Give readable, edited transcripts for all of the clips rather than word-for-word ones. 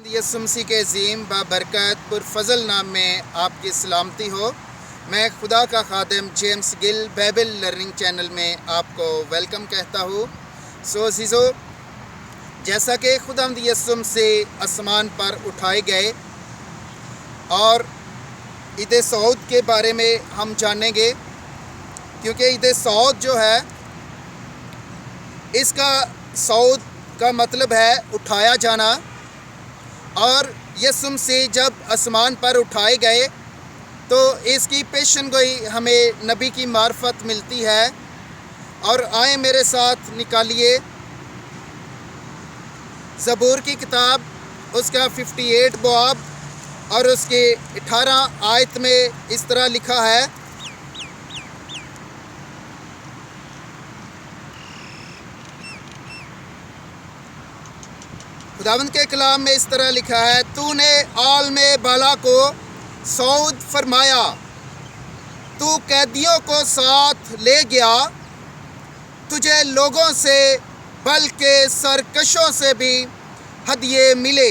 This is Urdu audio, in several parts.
یسوع مسیح کے عظیم بابرکت پرفضل نام میں آپ کی سلامتی ہو۔ میں خدا کا خادم جیمز گل بائبل لرننگ چینل میں آپ کو ویلکم کہتا ہوں۔ عزیزو، جیسا کہ خداوند یسوع مسیح آسمان پر اٹھائے گئے اور عید صعود کے بارے میں ہم جانیں گے، کیونکہ عید صعود جو ہے اس کا صعود کا مطلب ہے اٹھایا جانا، اور یسوع مسیح جب آسمان پر اٹھائے گئے تو اس کی پیشن گوئی ہمیں نبی کی معرفت ملتی ہے۔ اور آئیں میرے ساتھ نکالیے زبور کی کتاب، اس کا 58 باب اور اس کے 18 آیت میں اس طرح لکھا ہے، خداوند کے کلام میں اس طرح لکھا ہے، تو نے عالم بالا کو صعود فرمایا، تو قیدیوں کو ساتھ لے گیا، تجھے لوگوں سے بلکہ سرکشوں سے بھی ہدیے ملے،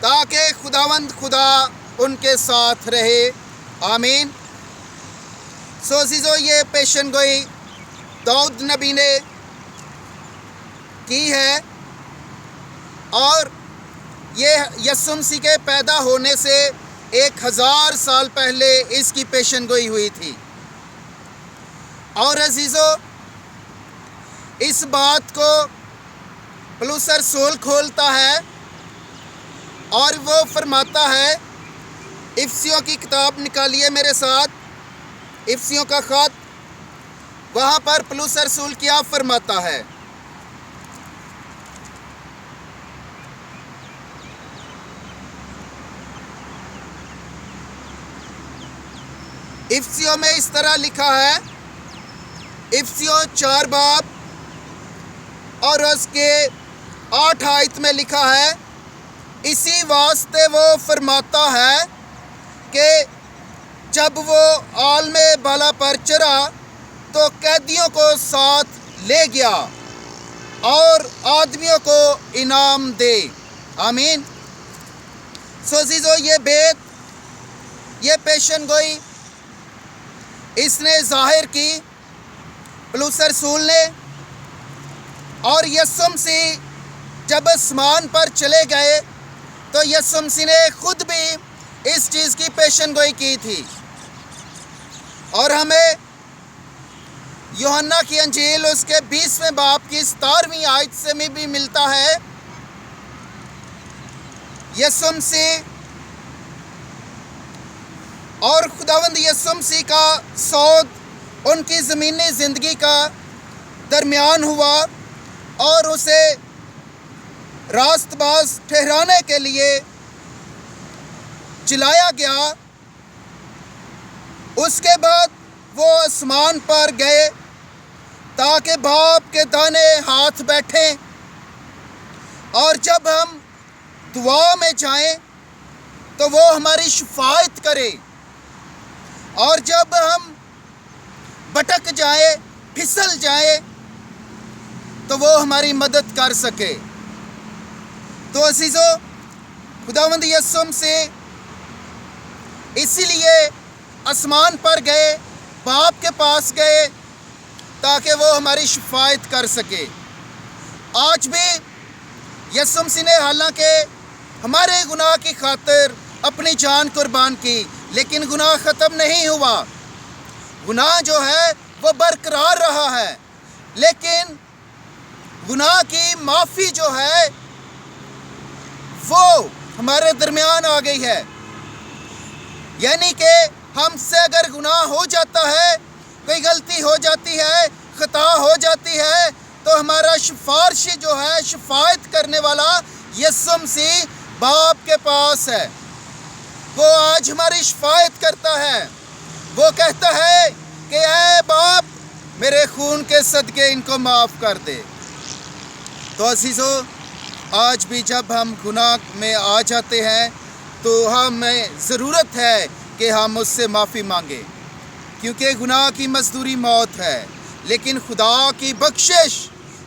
تاکہ خداوند خدا ان کے ساتھ رہے، آمین۔ عزیزو، یہ پیشن گوئی داؤد نبی نے کی ہے، اور یہ یسوع مسیح کے پیدا ہونے سے 1000 سال پہلے اس کی پیشن گوئی ہوئی تھی۔ اور عزیزو، اس بات کو پولس رسول کھولتا ہے اور وہ فرماتا ہے، افسیوں کی کتاب نکالیے میرے ساتھ، افسیوں کا خط، وہاں پر پولس رسول کیا فرماتا ہے؟ افسیوں میں اس طرح لکھا ہے، افسیوں 4 باب اور اس کے 8 آیت میں لکھا ہے، اسی واسطے وہ فرماتا ہے کہ جب وہ عالم بالا پر چڑھا تو قیدیوں کو ساتھ لے گیا اور آدمیوں کو انعام دے، آمین۔ عزیزو، یہ بیت، یہ پیشن گوئی اس نے ظاہر کی پولس رسول نے، اور یسوع مسیح جب آسمان پر چلے گئے تو یسوع مسیح نے خود بھی اس چیز کی پیشن گوئی کی تھی، اور ہمیں یوحنا کی انجیل اس کے 20ویں باب کی 17ویں آیت سے میں بھی ملتا ہے، یسوع مسیح اور خداوند یسوع مسیح کا صعود ان کی زمینی زندگی کا درمیان ہوا اور اسے راست باز ٹھہرانے کے لیے چلایا گیا۔ اس کے بعد وہ آسمان پر گئے تاکہ باپ کے دانے ہاتھ بیٹھیں، اور جب ہم دعا میں جائیں تو وہ ہماری شفاعت کرے، اور جب ہم بھٹک جائیں، پھسل جائیں، تو وہ ہماری مدد کر سکے۔ تو عزیزو، خداوند یسوع مسیح اسی لیے آسمان پر گئے، باپ کے پاس گئے تاکہ وہ ہماری شفاعت کر سکے۔ آج بھی یسوع مسیح نے حالانکہ ہمارے گناہ کی خاطر اپنی جان قربان کی، لیکن گناہ ختم نہیں ہوا، گناہ جو ہے وہ برقرار رہا ہے، لیکن گناہ کی معافی جو ہے وہ ہمارے درمیان آ گئی ہے۔ یعنی کہ ہم سے اگر گناہ ہو جاتا ہے، کوئی غلطی ہو جاتی ہے، خطا ہو جاتی ہے، تو ہمارا سفارشی جو ہے، شفاعت کرنے والا یسوع مسیح باپ کے پاس ہے، وہ آج ہماری شفاعت کرتا ہے۔ وہ کہتا ہے کہ اے باپ، میرے خون کے صدقے ان کو معاف کر دے۔ تو عزیزو، آج بھی جب ہم گناہ میں آ جاتے ہیں تو ہمیں ضرورت ہے کہ ہم اس سے معافی مانگیں، کیونکہ گناہ کی مزدوری موت ہے، لیکن خدا کی بخشش،